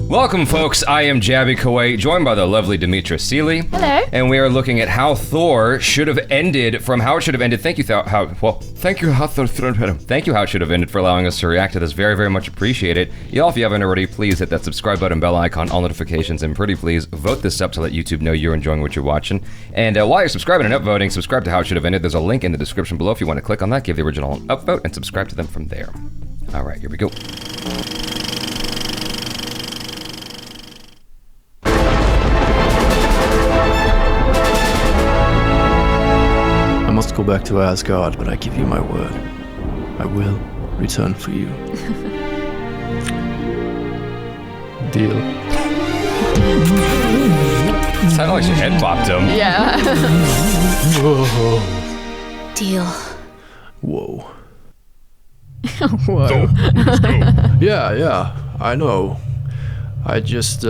Welcome, folks. I am Jabby Kuwait, joined by the lovely Demetra Seeley. Hello. And we are looking at how Thor should have ended from how it should have ended. Thank you, thank you, how it should have ended for allowing us to react to this. Very, very much appreciate it. Y'all, if you haven't already, please hit that subscribe button, bell icon, all notifications, and pretty please vote this up to let YouTube know you're enjoying what you're watching. And while you're subscribing and upvoting, subscribe to How It Should Have Ended. There's a link in the description below if you want to click on that, give the original an upvote, and subscribe to them from there. All right, here we go. I must go back to Asgard, but I give you my word. I will return for you. Deal. Sounded like she head bopped him. Yeah. Whoa. Deal. Whoa. Whoa. Yeah, I know. I just,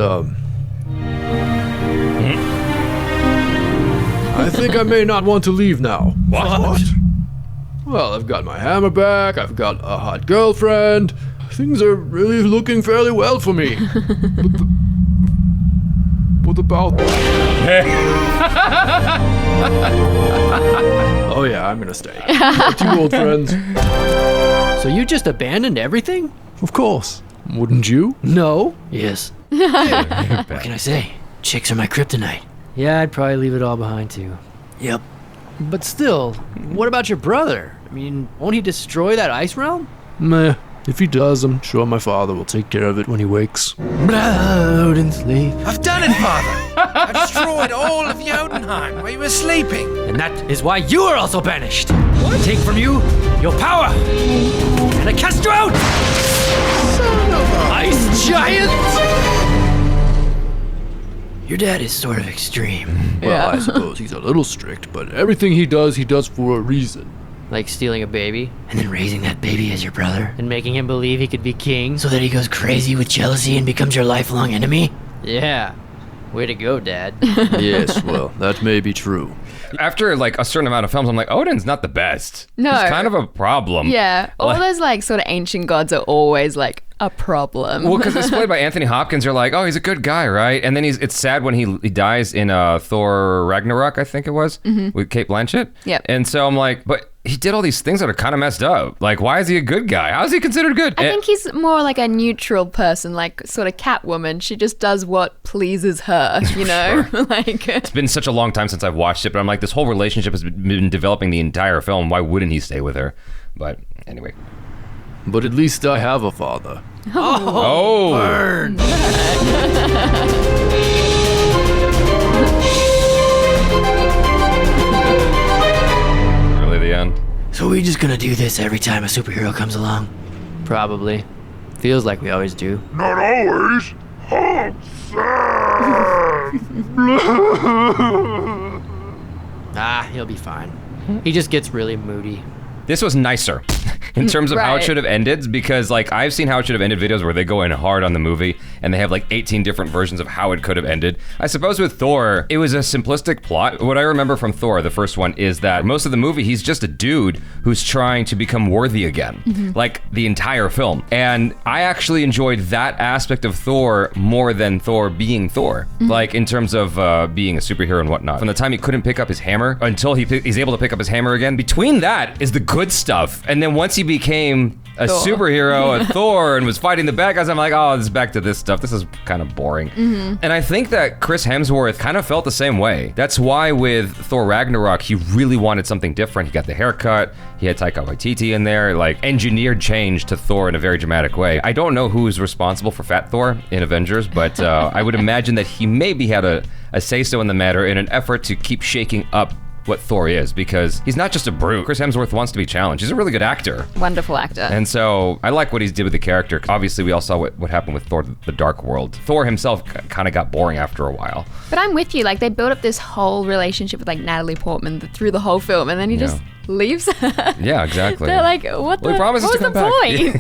I think I may not want to leave now. What? Well, I've got my hammer back, I've got a hot girlfriend. Things are really looking fairly well for me. What about that? Oh yeah, I'm gonna stay. Two old friends. So you just abandoned everything? Of course. Wouldn't you? No. Yes. What What can I say? Chicks are my kryptonite. Yeah, I'd probably leave it all behind too. Yep. But still, what about your brother? I mean, won't he destroy that ice realm? Meh. If he does, I'm sure my father will take care of it when he wakes. Blood and sleep. I've done it, Father! I destroyed all of Jotunheim while you were sleeping. And that is why you are also banished. I take from you your power, and I cast you out! Son of a... Ice giant! Your dad is sort of extreme. Well, I suppose he's a little strict, but everything he does for a reason. Like stealing a baby, and then raising that baby as your brother, and making him believe he could be king, so that he goes crazy with jealousy and becomes your lifelong enemy? Yeah. Way to go, Dad. Yes, well, that may be true. After like a certain amount of films, I'm like, Odin's not the best. No. He's kind of a problem. Yeah. All those like sort of ancient gods are always like a problem. Well, because it's played by Anthony Hopkins, you're like, oh, he's a good guy, right? And then it's sad when he dies in Thor Ragnarok, I think it was, with Cate Blanchett. Yep. And so I'm like, but he did all these things that are kind of messed up. Like, why is he a good guy? How is he considered good? I think he's more like a neutral person, like sort of Catwoman. She just does what pleases her, you know? Like It's been such a long time since I've watched it, but I'm like, this whole relationship has been developing the entire film. Why wouldn't he stay with her? But anyway. But at least I have a father. Oh. Burn! Really the end? So we just gonna do this every time a superhero comes along? Probably. Feels like we always do. Not always. I'm sad. Ah, he'll be fine. He just gets really moody. This was nicer in terms of how it Right. should have ended, because like I've seen how it should have ended videos where they go in hard on the movie and they have like 18 different versions of how it could have ended. I suppose with Thor, it was a simplistic plot. What I remember from Thor, the first one, is that most of the movie, he's just a dude who's trying to become worthy again, like the entire film. And I actually enjoyed that aspect of Thor more than Thor being Thor, like in terms of being a superhero and whatnot. From the time he couldn't pick up his hammer until he's able to pick up his hammer again, between that is the good stuff. And then once he became a superhero, a Thor, and was fighting the bad guys, I'm like, oh, this is back to this stuff. This is kind of boring. And I think that Chris Hemsworth kind of felt the same way. That's why with Thor Ragnarok, he really wanted something different. He got the haircut. He had Taika Waititi in there, like engineered change to Thor in a very dramatic way. I don't know who's responsible for Fat Thor in Avengers, but I would imagine that he maybe had a say-so in the matter in an effort to keep shaking up what Thor is, because he's not just a brute. Chris Hemsworth wants to be challenged. He's a really good actor. wonderful actor. And so I like what he did with the character. Obviously, we all saw what happened with Thor, the Dark World. Thor himself kind of got boring after a while. But I'm with you. Like they built up this whole relationship with like Natalie Portman through the whole film, and then he just leaves her. Yeah, exactly. They're like, what Well, he promises what to was the come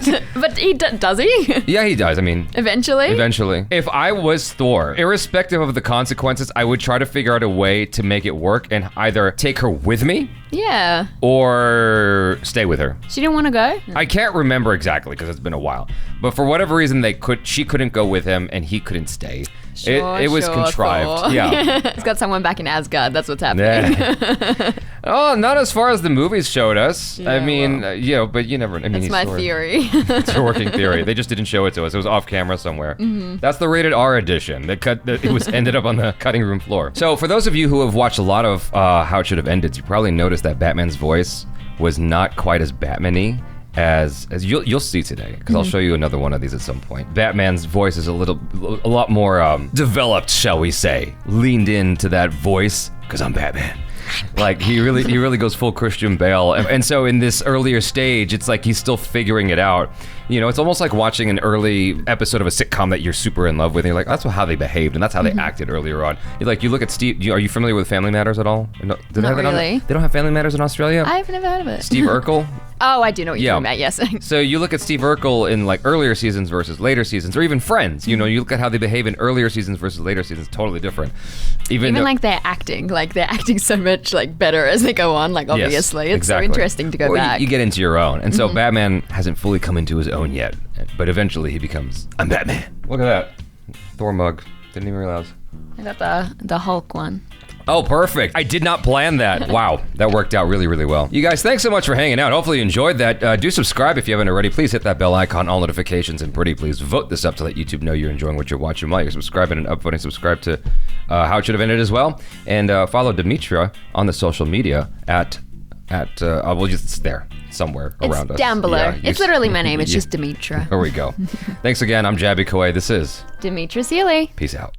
back. point? But he does he? Yeah, he does. I mean, Eventually. If I was Thor, irrespective of the consequences, I would try to figure out a way to make it work and either take her with me Yeah. or stay with her. She didn't want to go? I can't remember exactly because it's been a while. But for whatever reason, she couldn't go with him and he couldn't stay. It was contrived. Thor. Yeah. It's got someone back in Asgard. That's what's happening. Yeah. Oh, not as far as the movies showed us. Yeah, I mean, but you never. I mean, That's my Thor. theory. It's a working theory. They just didn't show it to us. It was off camera somewhere. That's the rated R edition. It ended up on the cutting room floor. So for those of you who have watched a lot of How It Should Have Ended, you probably noticed that Batman's voice was not quite as Batman-y as you'll see today, because I'll show you another one of these at some point. Batman's voice is a lot more developed, shall we say, leaned into that voice, because I'm Batman. Like he really goes full Christian Bale, and so in this earlier stage, it's like he's still figuring it out. You know, it's almost like watching an early episode of a sitcom that you're super in love with, and you're like, that's how they behaved, and that's how they acted earlier on. You look at Steve. Are you familiar with Family Matters at all? Not really. They don't have Family Matters in Australia. I've never heard of it. Steve Urkel. Oh, I do know what you're talking about, yes. So you look at Steve Urkel in like earlier seasons versus later seasons, or even Friends. You know, you look at how they behave in earlier seasons versus later seasons, totally different. Even like they're acting so much like better as they go on, like obviously. Yes, it's so interesting to go back. You get into your own. And so Batman hasn't fully come into his own yet, but eventually he becomes, I'm Batman. Look at that. Thor mug. Didn't even realize. I got the Hulk one. Oh, perfect. I did not plan that. Wow, that worked out really, really well. You guys, thanks so much for hanging out. Hopefully you enjoyed that. Do subscribe if you haven't already. Please hit that bell icon, all notifications, and pretty please vote this up to let YouTube know you're enjoying what you're watching while you're subscribing and upvoting. Subscribe to How It Should Have Ended as well. And follow Dimitra on the social media at it's there somewhere around us. It's down below. Yeah, it's literally my name. It's just Dimitra. There we go. Thanks again. I'm Jabby Kawai. This is Dimitra Sealy. Peace out.